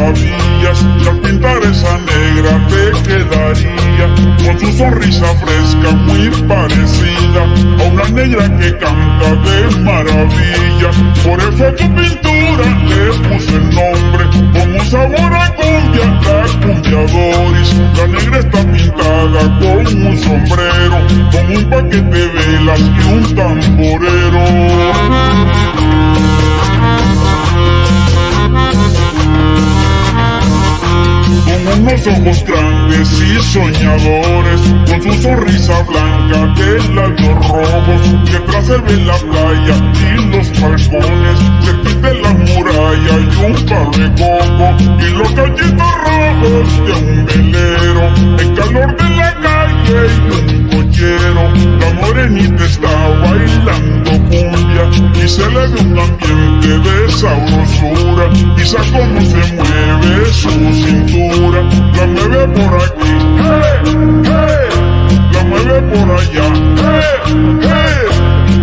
Y al pintar esa negra te quedaría con su sonrisa fresca muy parecida a una negra que canta de maravilla. Por eso a tu pintura le puse el nombre con un sabor a cumbia, la cumbia Doris. La negra está pintada con un sombrero, con un paquete de velas y un tamborero. Con unos ojos grandes y soñadores, con su sonrisa blanca de labios rojos, detrás se ve la playa y los balcones, cerquita de la muralla y un palo de coco, y los gallitos rojos de un velero, el calor de la calle y un cochero. La morenita está bailando cumbia y se le ve un ambiente de sabrosura, quizá como se mueve su cintura. La mueve por aquí, hey, hey, la mueve por allá, hey, hey,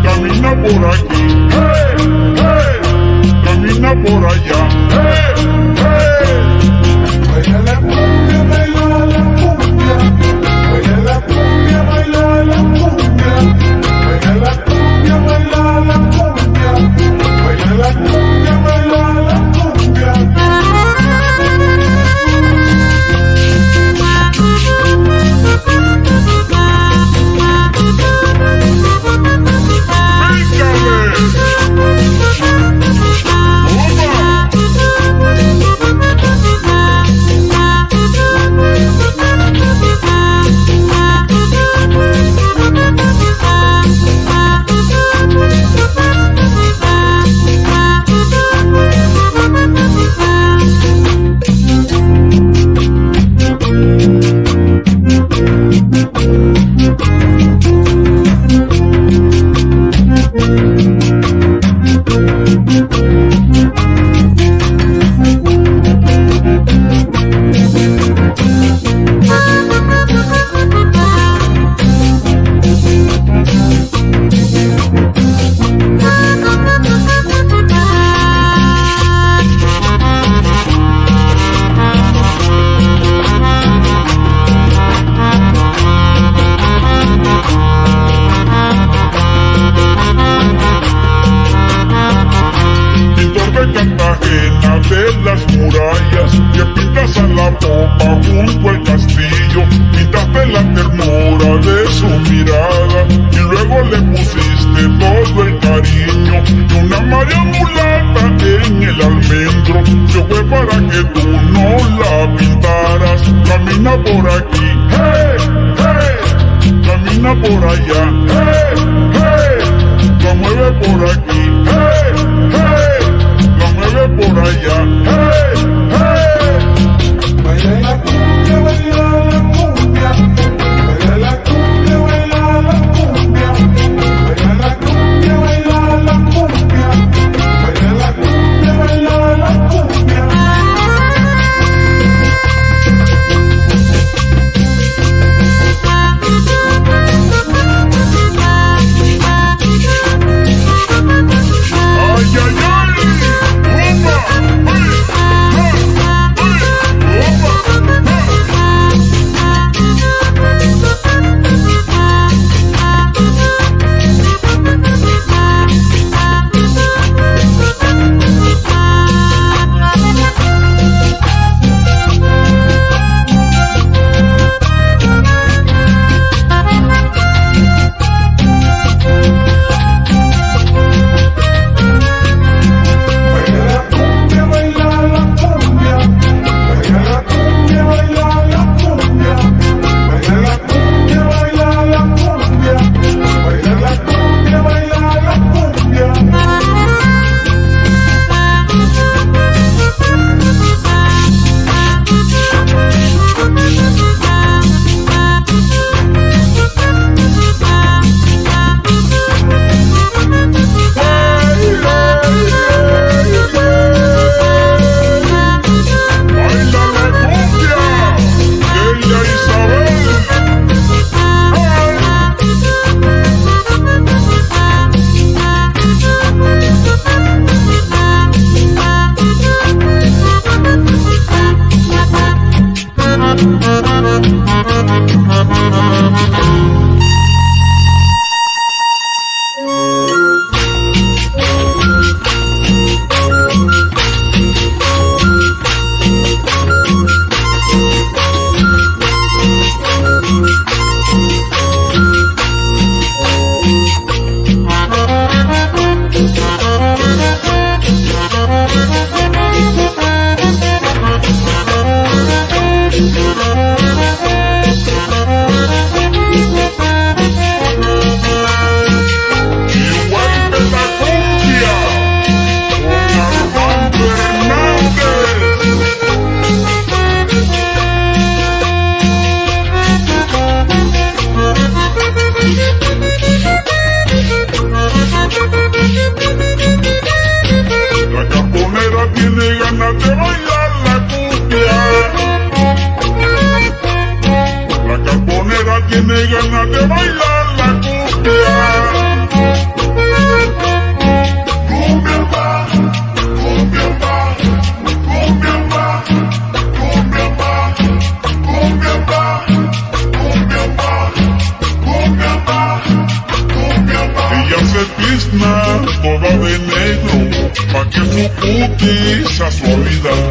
camina por aquí, hey, hey, camina por allá, hey, hey. Baila la cumbia, baila la cumbia, baila la cumbia, baila la cumbia, baila la cumbia, baila la cumbia, baila la cumbia, baila la cumbia. Que pintas a la popa junto al castillo, pintaste la ternura de su mirada y luego le pusiste todo el cariño y una María mulata en el almendro. Se fue para que tú no la pintaras. Camina por aquí, hey, hey, camina por allá, hey, hey, la mueve por aquí, hey, hey, la mueve por allá, hey, hey. Baila la cumbia, baila la cumbia, baila la cumbia, baila la cumbia, baila la cumbia, baila la cumbia, baila la cumbia, baila la cumbia. Ay, ay, ay. La carbonera tiene ganas de bailar la cumbia. La carbonera tiene ganas de bailar la cumbia. Cumbia va, cumbia va, cumbia va, cumbia va, cumbia va, cumbia va, cumbia va, cumbia va. Ella se tizna toda de negro pa' que su cutis sea suavidad.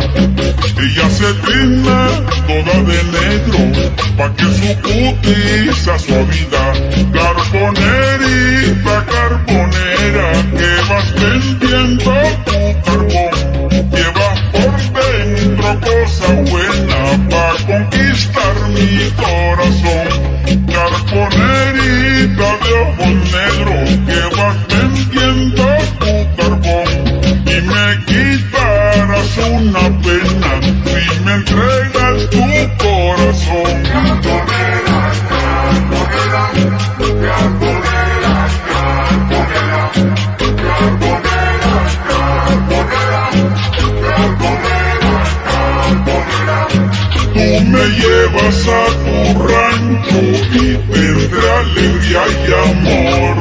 Ella se tizna toda de negro pa' que su cutis sea suavidad. Carbonerita, carbonera, que vas vendiendo tu carbón. Llevas por dentro cosa buena pa' conquistar mi corazón. Carbonerita de ojos negros, que vas vendiendo tu carbón. Y me quitarás una pena si me entregas tu corazón. Carbonera, carbonera, carbonera, carbonera, carbonera, carbonera, carbonera, carbonera. Tú me llevas a tu rancho y tendré alegría y amor.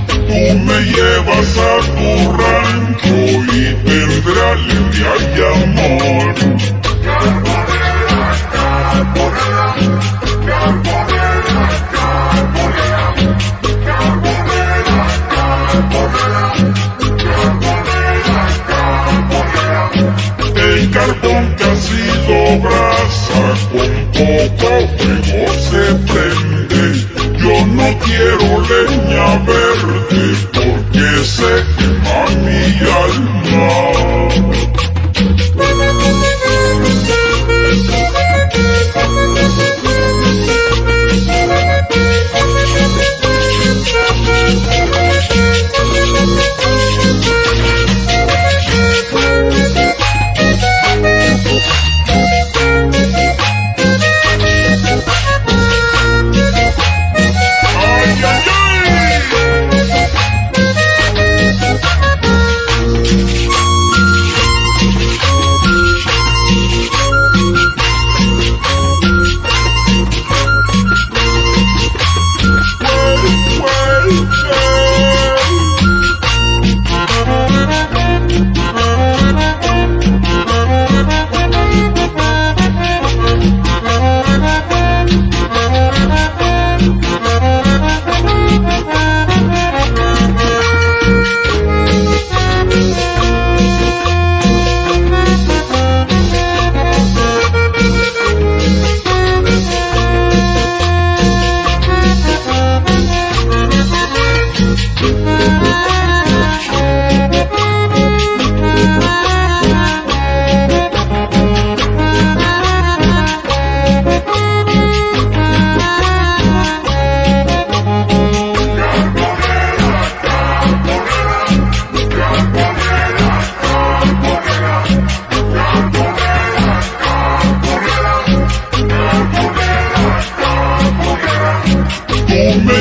Tú me llevas a tu rancho y tendré alegría y amor. Carbonera, carbonera, carbonera, carbonera, carbonera, carbonera, carbonera, carbonera. El carbón que ha sido brasa con poco fuego se prende. Yo no quiero leña verde porque se quema mi alma.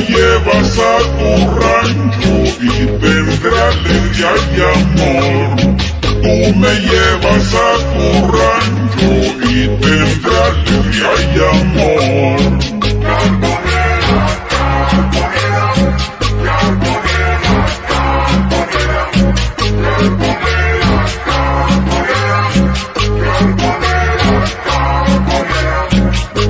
Llevas a tu rancho y tendré alegría y amor. Tú me llevas a tu rancho y tendré alegría y amor. Carbonera, carbonera, carbonera, carbonera, carbonera, carbonera, carbonera, carbonera.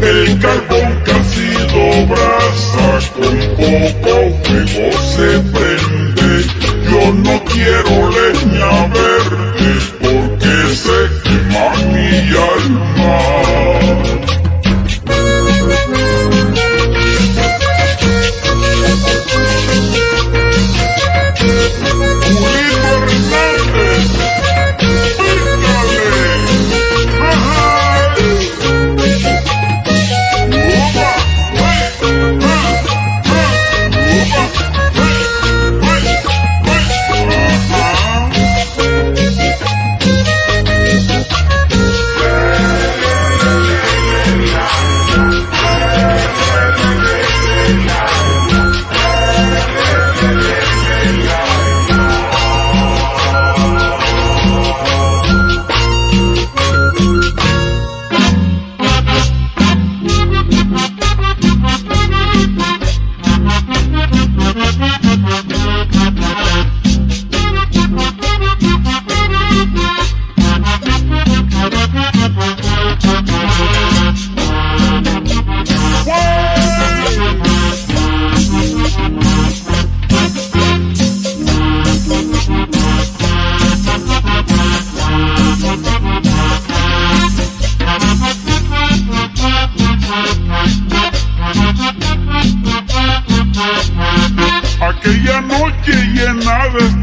El carbón que ha sido brasa con poco fuego se prende. Yo no quiero leña verde porque se quema mi alma.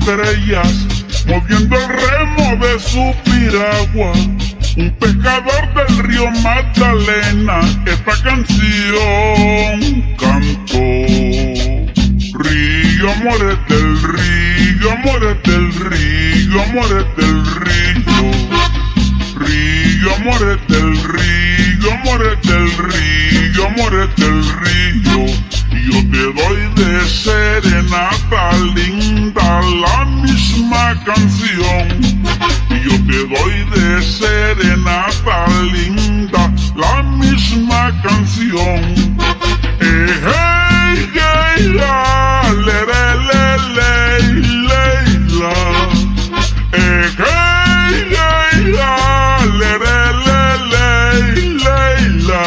estrellas, moviendo el remo de su piragua. Un pescador del río Magdalena esta canción cantó. Río, muérete el río, muérete el río, muérete el río. Río, muérete el río, muérete el río, muérete el río. Yo te doy de serenata linda la misma canción. Yo te doy de serenata linda la misma canción. Hey, hey, la, le, le, la. Hey, hey, la, le, la.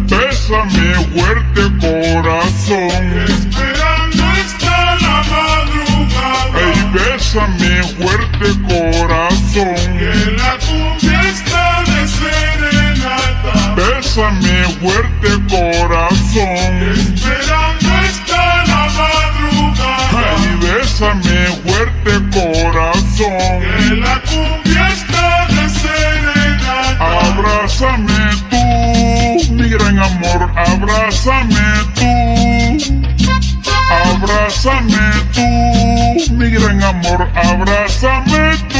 Bésame fuerte, corazón. Esperando está la madrugada. Ey, bésame fuerte, corazón. Que la cumbia está de serenata. Bésame fuerte, corazón. Esperando está la madrugada. Ey, bésame fuerte, corazón. Que la cumbia está de serenata. Abrázame tú, mi gran amor, abrázame tú. Abrázame tú, mi gran amor, abrázame tú.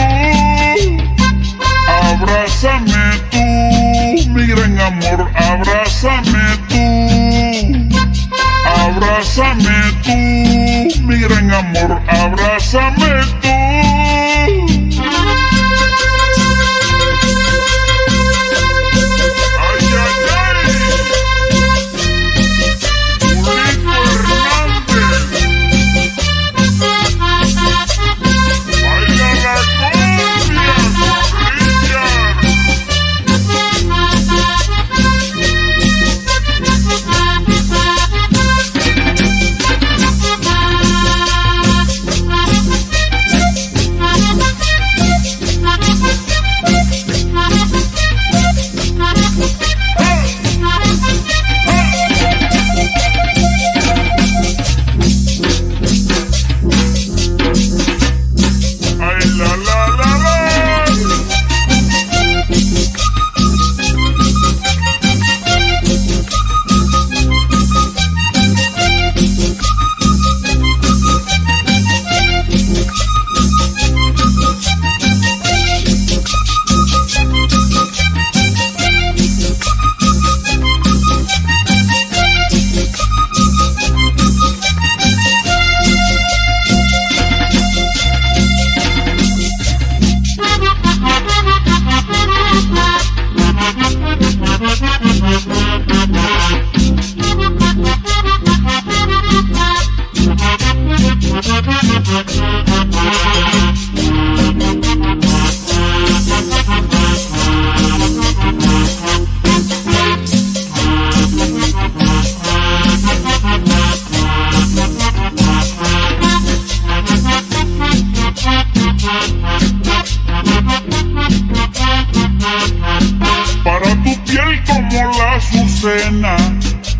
Abrázame tú, mi gran amor, abrázame tú. Abrázame tú, mi gran amor, abrázame tú.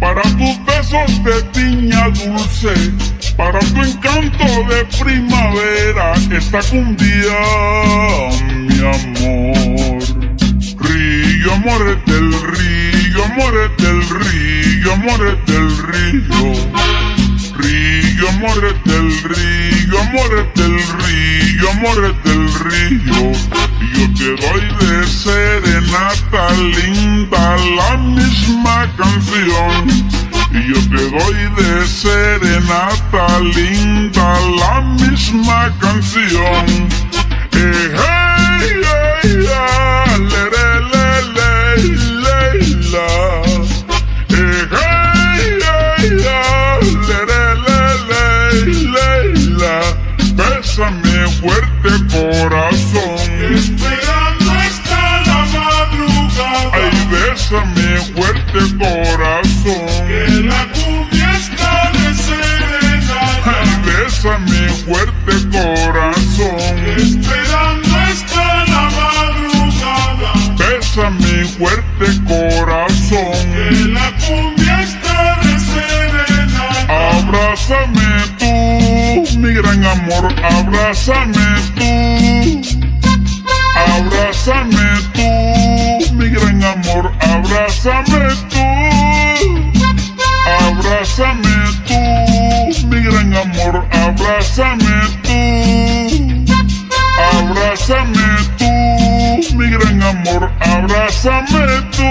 Para tus besos de piña dulce, para tu encanto de primavera, esta cumbia, mi amor. Río, muérete el río, muérete el río, muérete el río. Río, muérete el río, muérete el río, muérete el río. Yo te doy de serenata linda la misma canción. Yo te doy de serenata linda la misma canción. Hey, hey, la, le, la. Hey, hey, la. Bésame fuerte, corazón. Esperando está la madrugada. Ay, bésame fuerte, corazón. Que la cumbia está de serenata. Ay, bésame fuerte, corazón. Esperando está la madrugada. Bésame fuerte, corazón. Que la cumbia está de serenata. Abrázame tú, mi gran amor, abrázame tú. Abrázame tú, mi gran amor, abrázame tú. Abrázame tú, mi gran amor, abrázame tú. Abrázame tú, mi gran amor, abrázame tú.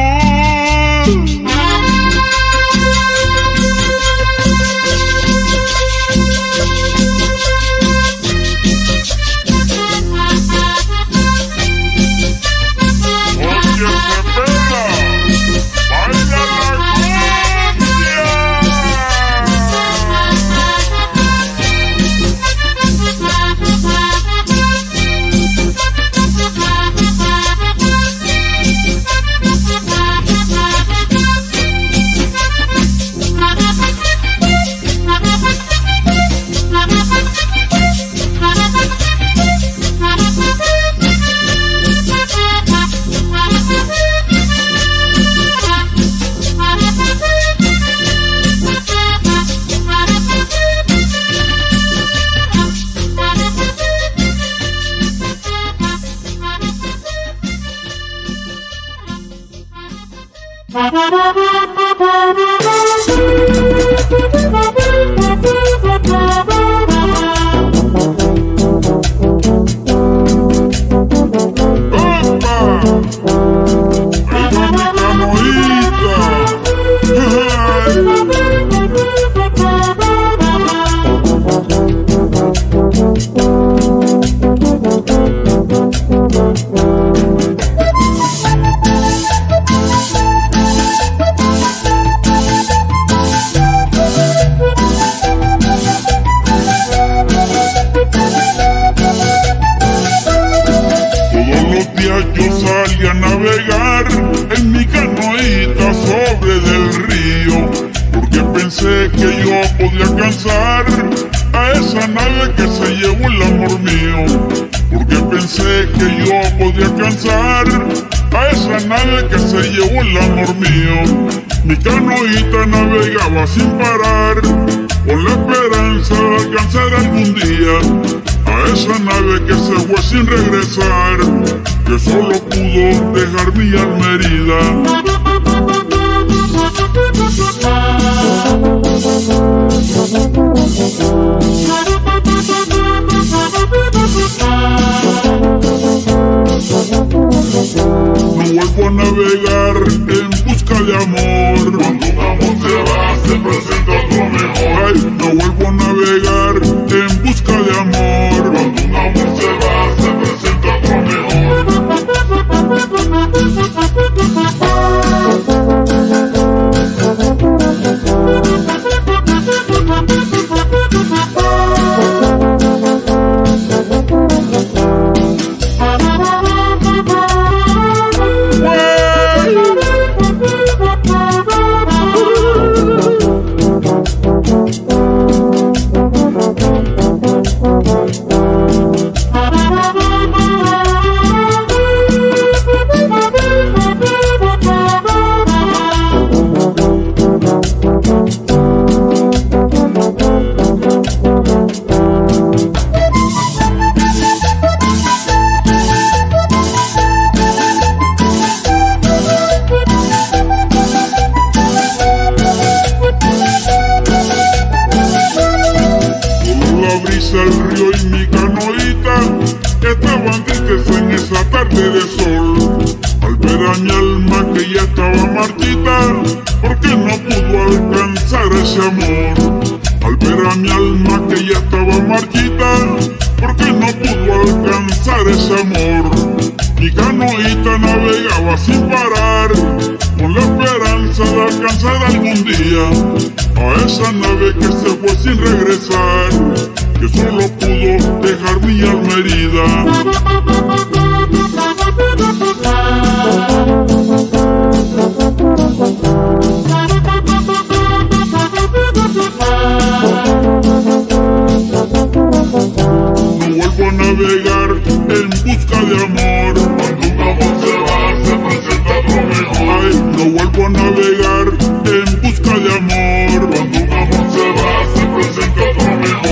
Yo salí a navegar en mi canoita sobre del río, porque pensé que yo podía alcanzar a esa nave que se llevó el amor mío. Porque pensé que yo podía alcanzar a esa nave que se llevó el amor mío. Mi canoita navegaba sin parar, con la esperanza de alcanzar algún día a esa nave que se fue sin regresar, que solo pudo dejar mi alma herida. No vuelvo a navegar en busca de amor. Cuando un amor se va, se presenta otro mejor. Ay, no vuelvo a navegar en busca de amor. Cuando un amor se va, se presenta otro mejor. El río y mi canoita estaban tristes en esa tarde de sol, al ver a mi alma que ya estaba marchita, porque no pudo alcanzar ese amor. Al ver a mi alma que ya estaba marchita, porque no pudo alcanzar ese amor. Mi canoita navegaba sin parar, con la esperanza de alcanzar algún día a esa nave que se fue sin regresar, que solo pudo dejar mi alma herida. No vuelvo a navegar en busca de amor. Cuando un amor se va, se presenta otro mejor. Ay, no vuelvo a navegar en busca de amor. Cuando un amor se va, se presenta otro mejor.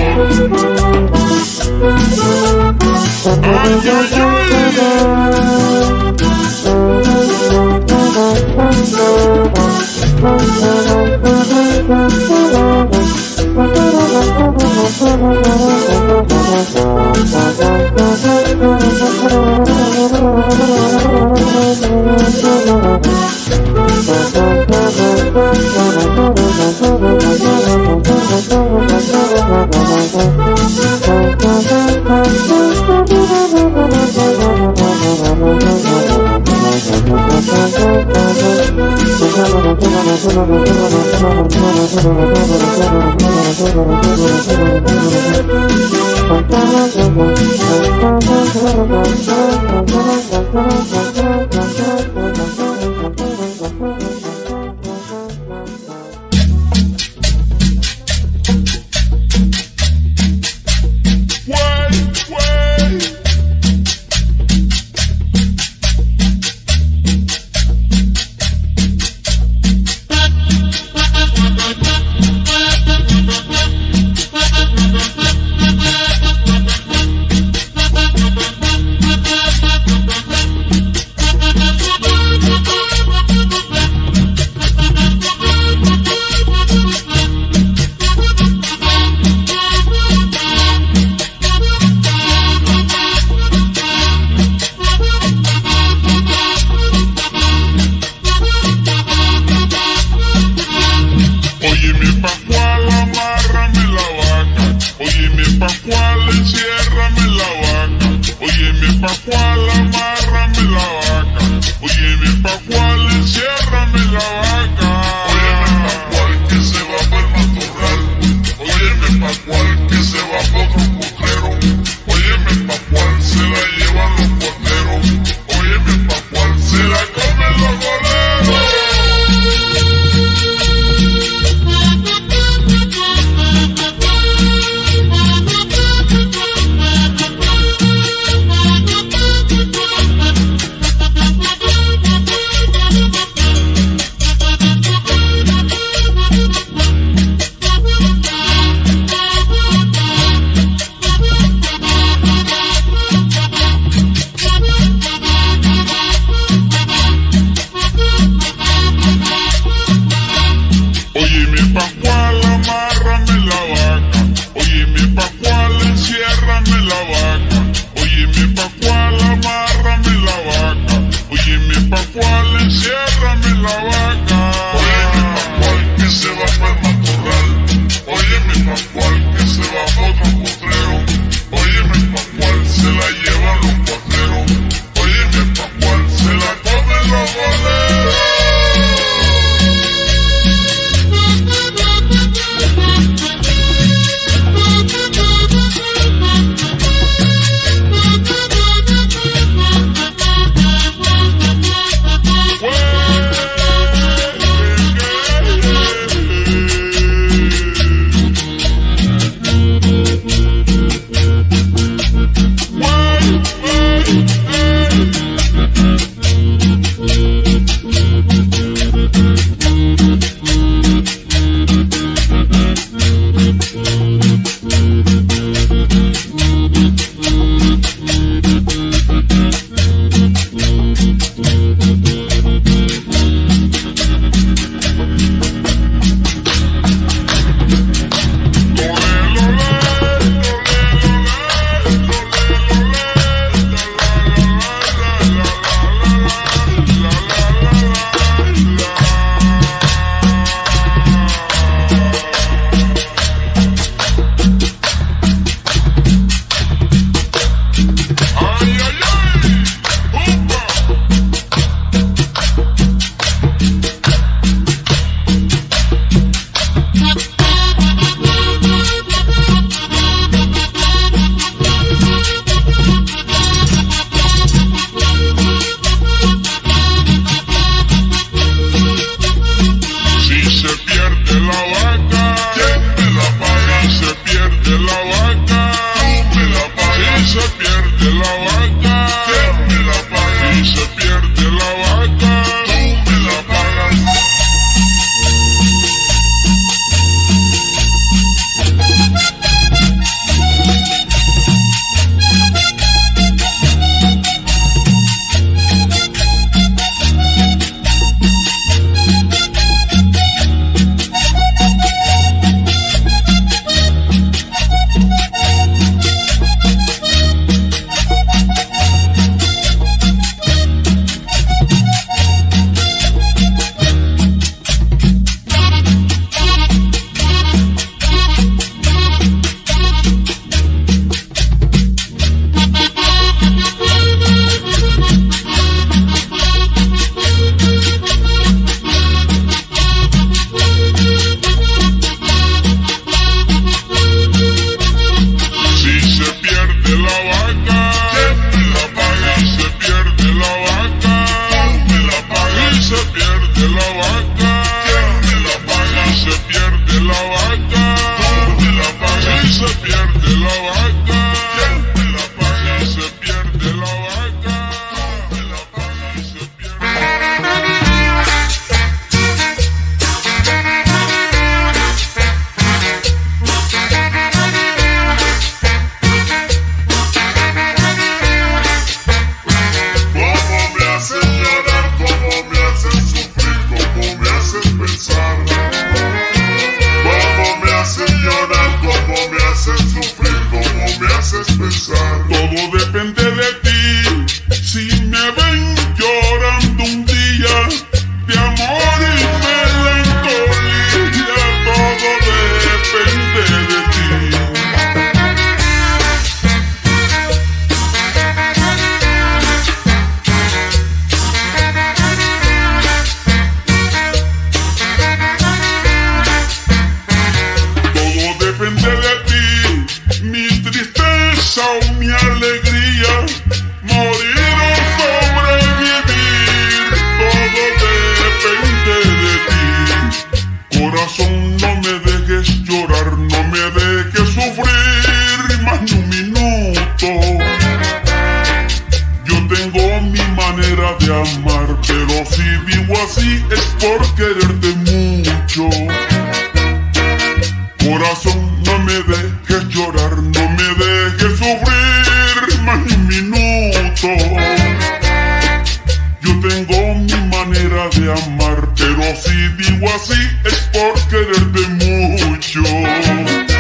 amar, pero si vivo así es por quererte mucho. Corazón, no me dejes llorar, no me dejes sufrir más ni un minuto. Yo tengo mi manera de amar, pero si digo así es por quererte mucho.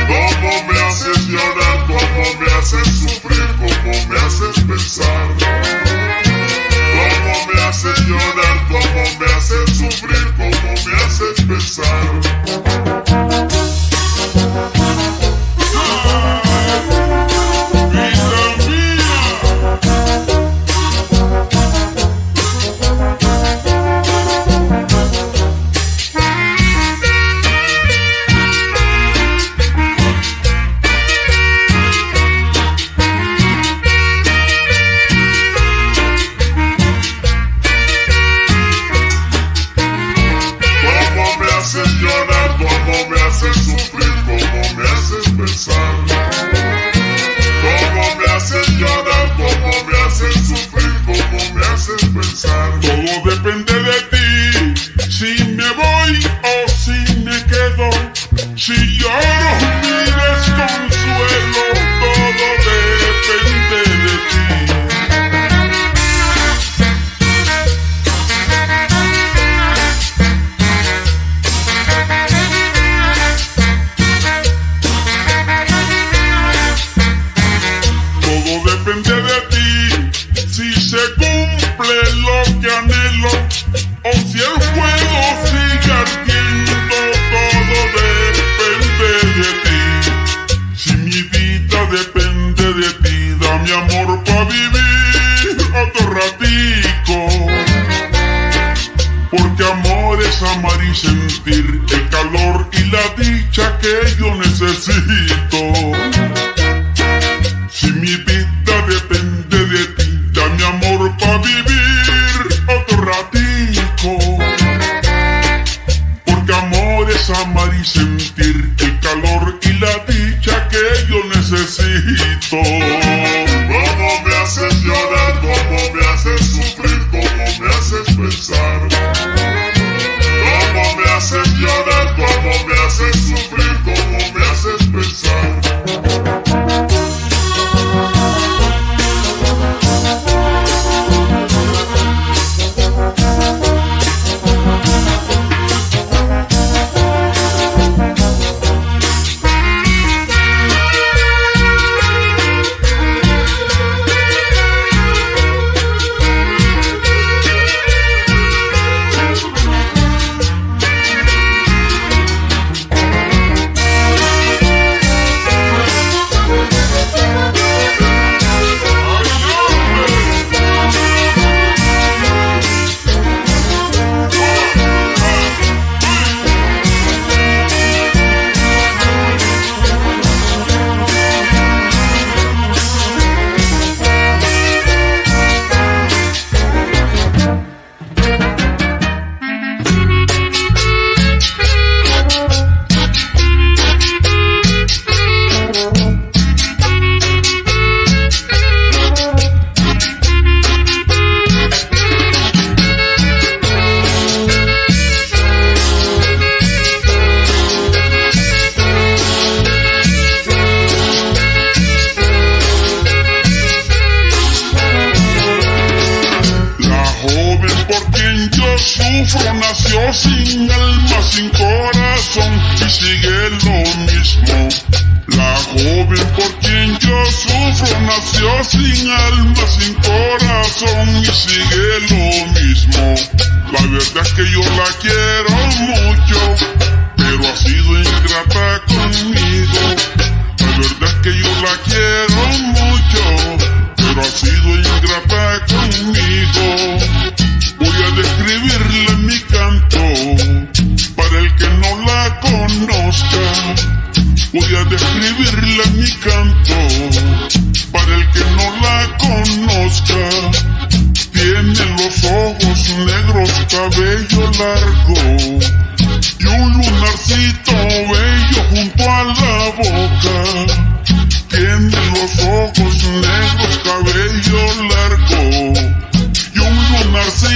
Cómo me haces llorar, cómo me haces sufrir, cómo me haces pensar. Cómo me haces llorar, cómo me haces sufrir, cómo me haces pensar. Todo depende de ti, si me voy o si me quedo, si lloro mi desconsuelo, todo depende de ti. Todo depende de ti, si se cumple lo que anhelo, o si el fuego sigue ardiendo, todo depende de ti. Si mi vida depende de ti, da mi amor pa' vivir otro ratico. Porque amor es amar y sentir el calor y la dicha que yo necesito. Si mi vida depende de ti, da mi amor pa' vivir otro ratico. Porque amor es amar y sentir el calor y la dicha que yo necesito. Cómo me haces llorar, cómo me haces sufrir, cómo me haces pensar. Cómo me haces llorar, cómo me haces sufrir, cómo me haces pensar. Sufro, nació sin alma, sin corazón y sigue lo mismo. La joven por quien yo sufro nació sin alma, sin corazón y sigue lo mismo. La verdad es que yo la quiero mucho, pero ha sido ingrata conmigo. La verdad es que yo la quiero mucho, pero ha sido ingrata conmigo. Voy a describirle mi canto, para el que no la conozca. Voy a describirle mi canto, para el que no la conozca. Tiene los ojos negros, cabello largo, y un lunarcito bello junto a la boca. Tiene los ojos negros, cabello largo, y un lunarcito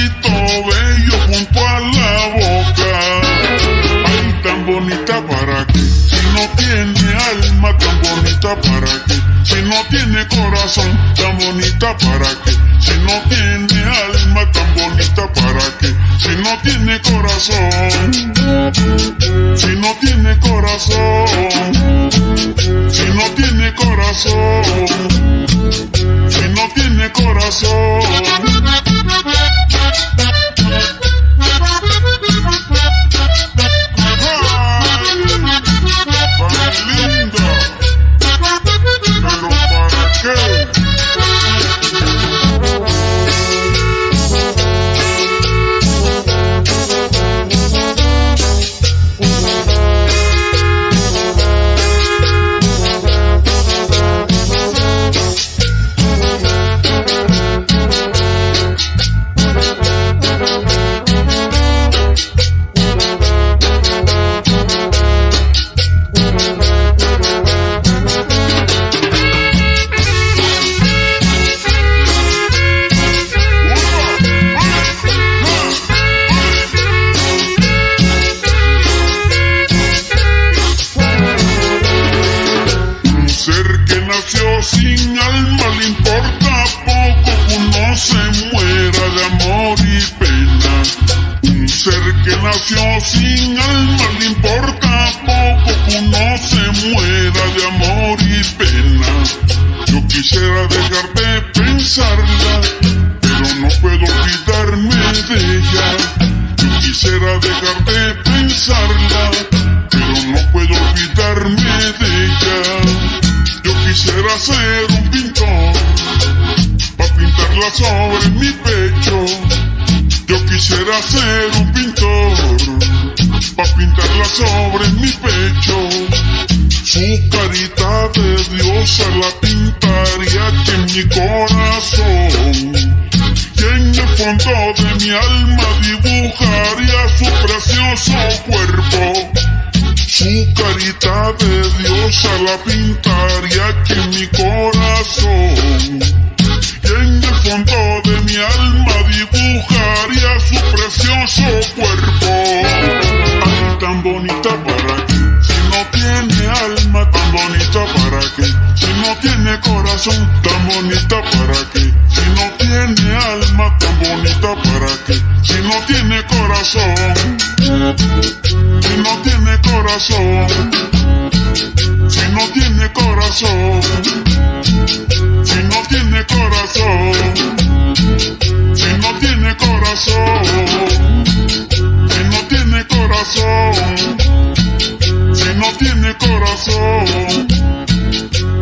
bonita para qué, si no tiene alma tan bonita para qué, si no tiene corazón, si no tiene corazón, si no tiene corazón, si no tiene corazón. Sin alma le importa poco que uno se muera de amor y pena. Un ser que nació sin alma le importa poco que uno se muera de amor y pena. Yo quisiera dejar de pensarla, pero no puedo olvidarme de ella. Yo quisiera dejar de pensarla, pero no puedo olvidarme de ella. Yo quisiera ser un pintor, pa' pintarla sobre mi pecho. Yo quisiera ser un pintor, pa' pintarla sobre mi pecho. Su carita de diosa la pintaría aquí en mi corazón, y en el fondo de mi alma dibujaría su precioso cuerpo. Su carita de diosa la pintaría aquí en mi corazón, y en el fondo de mi alma dibujaría su precioso cuerpo. Ay, tan bonita para qué, si no tiene alma, tan bonita para qué, si no tiene corazón, tan bonita para qué, si no tiene alma, tan bonita para qué, si no tiene corazón, si no tiene corazón, si no tiene corazón, si no tiene corazón, si no tiene corazón, si no tiene corazón, si no tiene corazón,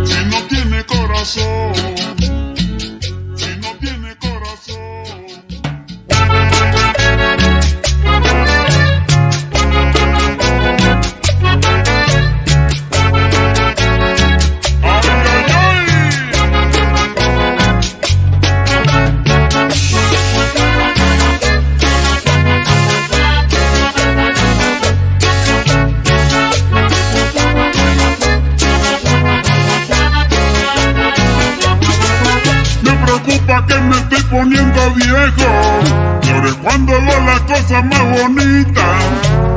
si no tiene corazón, si no tiene corazón. Que me estoy poniendo viejo, lloré cuando veo las cosas más bonitas.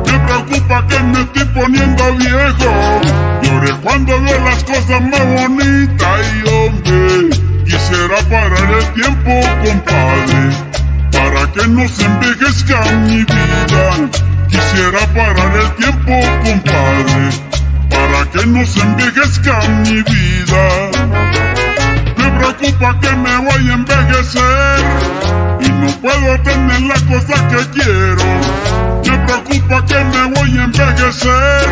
Me preocupa que me estoy poniendo viejo, lloré cuando veo las cosas más bonitas. Y hombre, quisiera parar el tiempo, compadre, para que no se envejezca mi vida. Quisiera parar el tiempo, compadre, para que no se envejezca mi vida. Me preocupa que me voy a envejecer y no puedo tener las cosas que quiero. Me preocupa que me voy a envejecer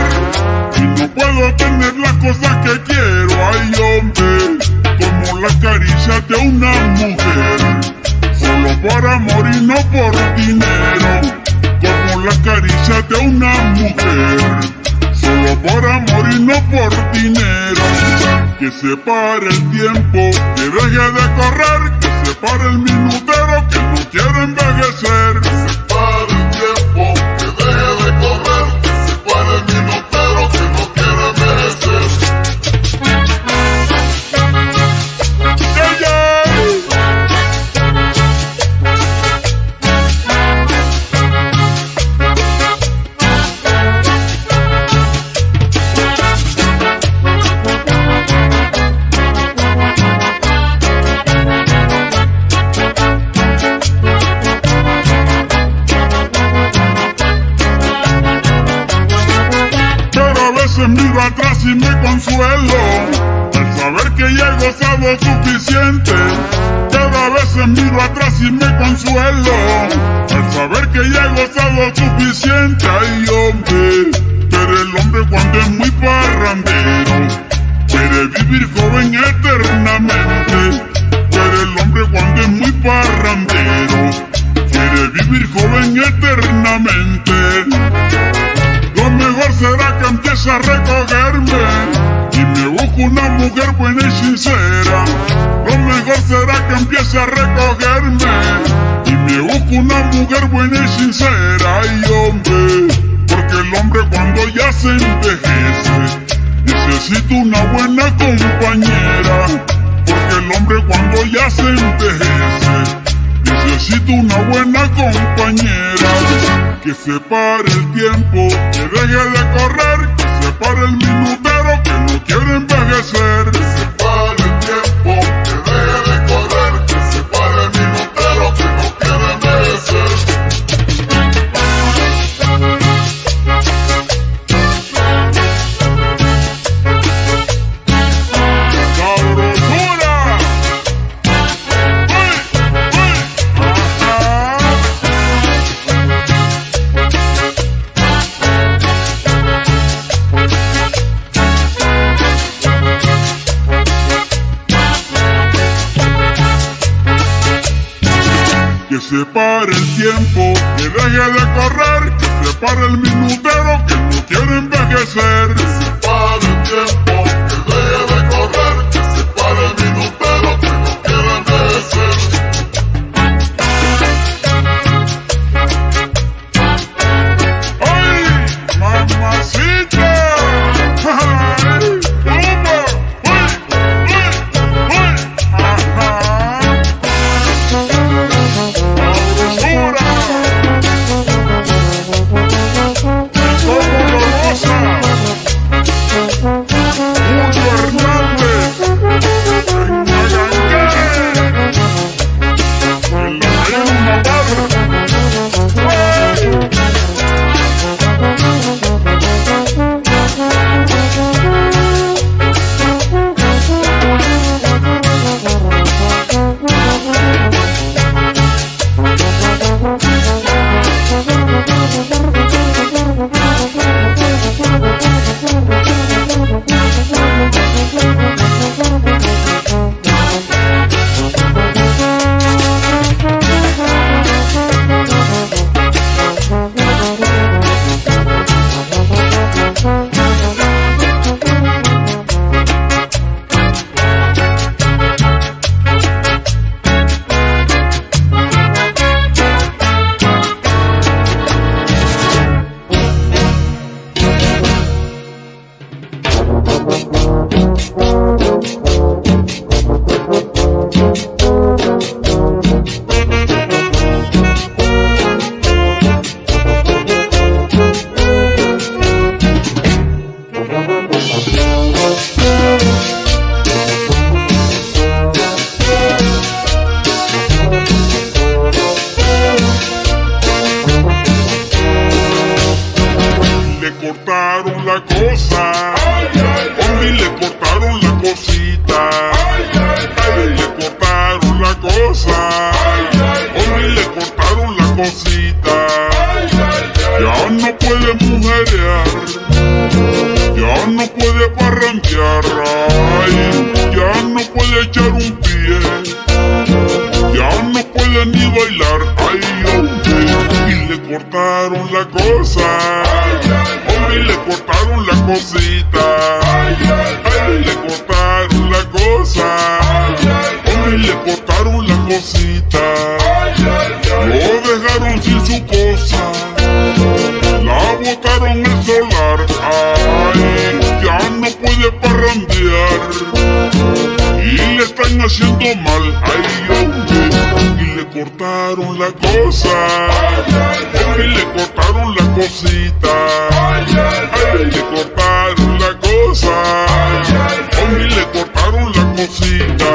y no puedo tener las cosas que quiero. Ay, hombre, como las caricias de una mujer, solo por amor y no por dinero. Como las caricias de una mujer, solo por amor y no por dinero. Que se pare el tiempo, que deje de correr, que se pare el minutero que no quiere envejecer. Que se pare el tiempo, que deje de correr, que se pare el minutero que no quiere envejecer. Yeah, yeah. sido suficiente. Cada vez miro atrás y me consuelo al saber que ya he gozado suficiente. Ay, hombre, pero el hombre cuando es muy parrandero quiere vivir joven eternamente. Pero el hombre cuando es muy parrandero quiere vivir joven eternamente. Lo mejor será que empiece a recogerme y me busco una mujer buena y sincera. Lo mejor será que empiece a recogerme y me busco una mujer buena y sincera. Ay, hombre, porque el hombre cuando ya se envejece necesita una buena compañera. Porque el hombre cuando ya se envejece necesita una buena compañera. Que se pare el tiempo, que deje de correr, que se pare el minutero que no quiere envejecer. Que se pare el tiempo, que deje de correr, que se pare el minutero que no quiere envejecer. Que se pare el tiempo, que deje de correr, que se pare el minutero que no quiere envejecer. Que se pare el tiempo, que deje de correr, que se pare el minutero que no quiere envejecer. ¡Ay, mamacita! ¡Ay, toma! cortaron la cosa, hombre, le cortaron la cosita, le cortaron la cosa, hombre, le cortaron la cosita. Ya no puede mujerear, ya no puede parrandear, ay, ya no puede echar un pie, ya no puede ni bailar, ay, hombre, y le cortaron la cosa, hombre, y le cortaron la cosita, ay, le cortaron la cosa, hombre, y le cortaron la cosita, lo dejaron sin su cosa, la botaron el solar, ay, ya no puede parrandear, y le están haciendo mal, ay, hombre, y le cortaron la cosa, hombre, y le cortaron la cosita, ay, le cortaron la cosa, hombre, y le cortaron la cosita.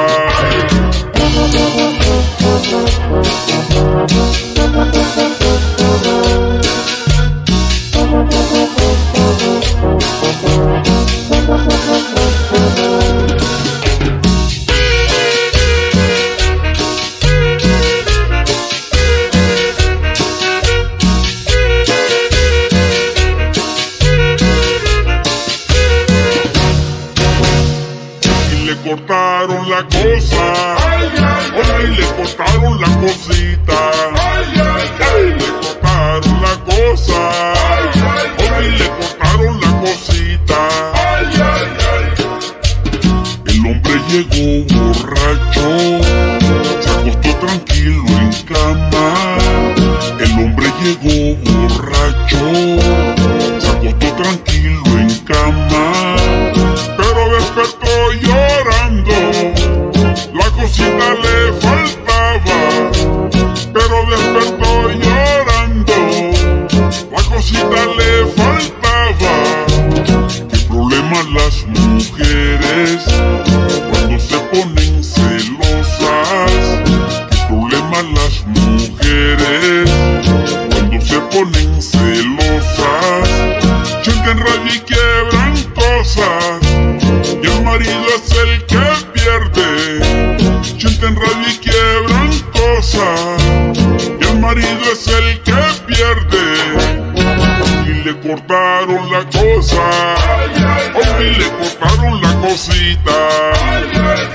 cortaron la cosa. Hoy le cortaron la cosita. Hoy le cortaron la cosa. Hoy le cortaron la cosita. El hombre llegó borracho, se acostó tranquilo en cama. El hombre llegó borracho, se acostó tranquilo en cama, pero despertó llorando, la cosita le faltaba. Pero despertó llorando, la cosita le faltaba. ¿Qué problema las mujeres cuando se ponen celosas? ¿Qué problema las mujeres cuando se ponen celosas? Sienten rabia y quiebran cosas, y el marido es el que pierde. Sienten rabia y quiebran cosas, y el marido es el que pierde. Y le cortaron la cosa, hoy le cortaron la cosita.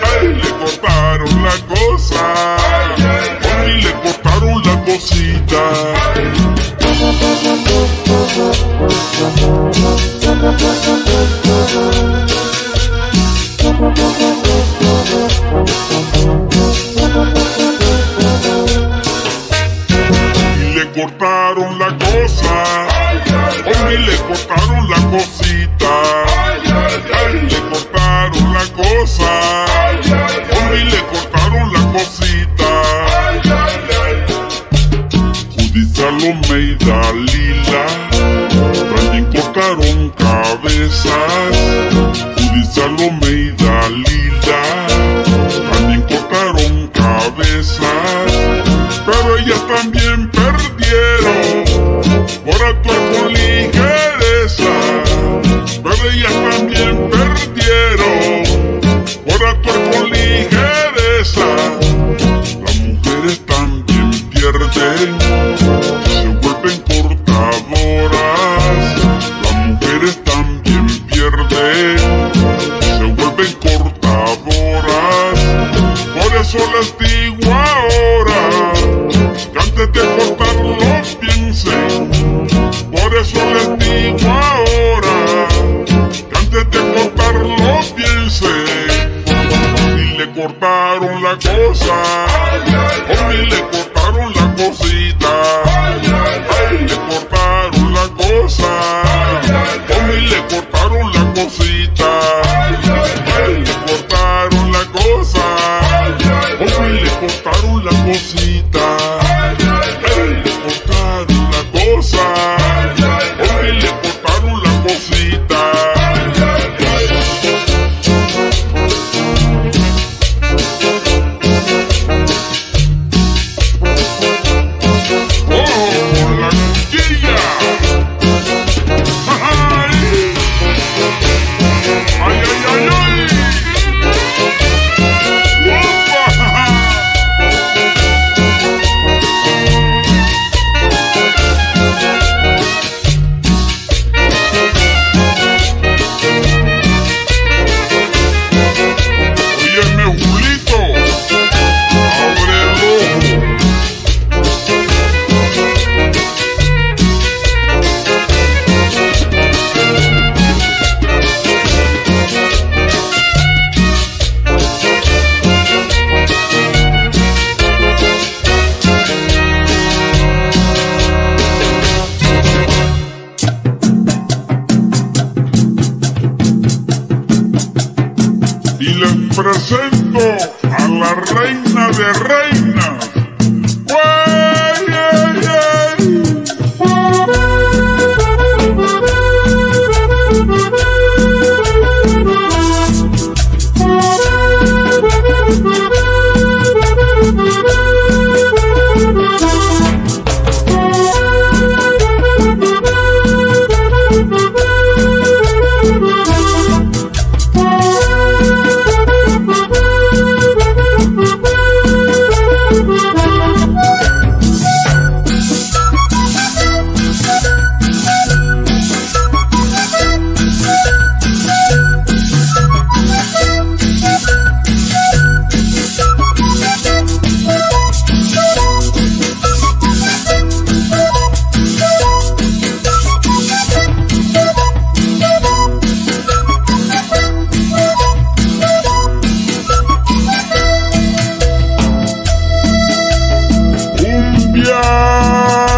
Ay, le cortaron la cosa, hoy le cortaron la cosita. Y le cortaron la cosa, hoy le cortaron la cosita. Ay, le cortaron la cosa, hoy le cortaron la cosita. Judy, Salome y Dalila también cortaron cabezas. Judy, Salome y Dalila también cortaron cabezas, pero ellas también perdieron por actuar con ligereza. Pero ellas también perdieron por actuar con ligereza. Las mujeres también pierden, se vuelven cortadoras. Las mujeres también pierden, se vuelven cortadoras. Por eso les digo ahora, que antes de cortarlo piensen. Por eso les digo ahora, que antes de cortarlo piensen. Y le cortaron la cosa, hoy le cortaron la cosita. Ay, le cortaron la cosa, hoy le cortaron la cosita. Ay, le cortaron la cosa, hoy le cortaron la cosita. Ay, le cortaron la cosa, hoy le cortaron la cosita.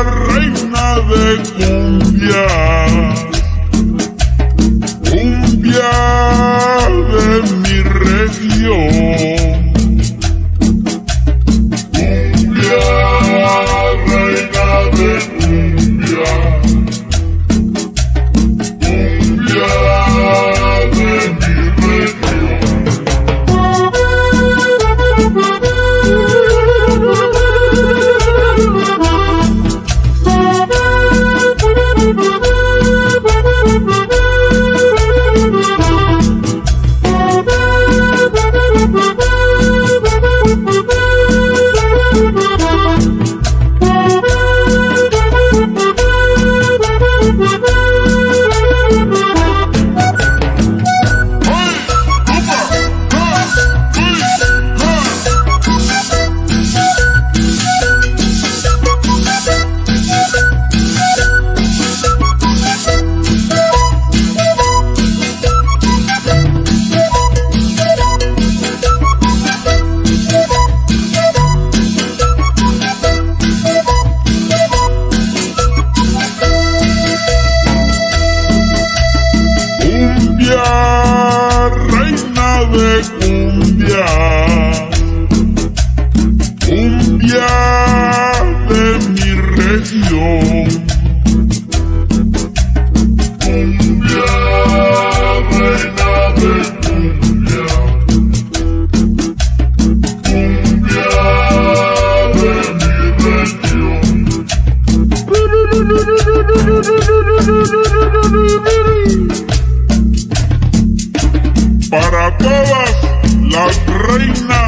reina de cumbias, cumbia de mi región. Cumbia, reina de cumbia, cumbia de mi región. Reina de cumbia, cumbia de mi región. Cumbia, reina de cumbia, cumbia de mi región. Para todas las reinas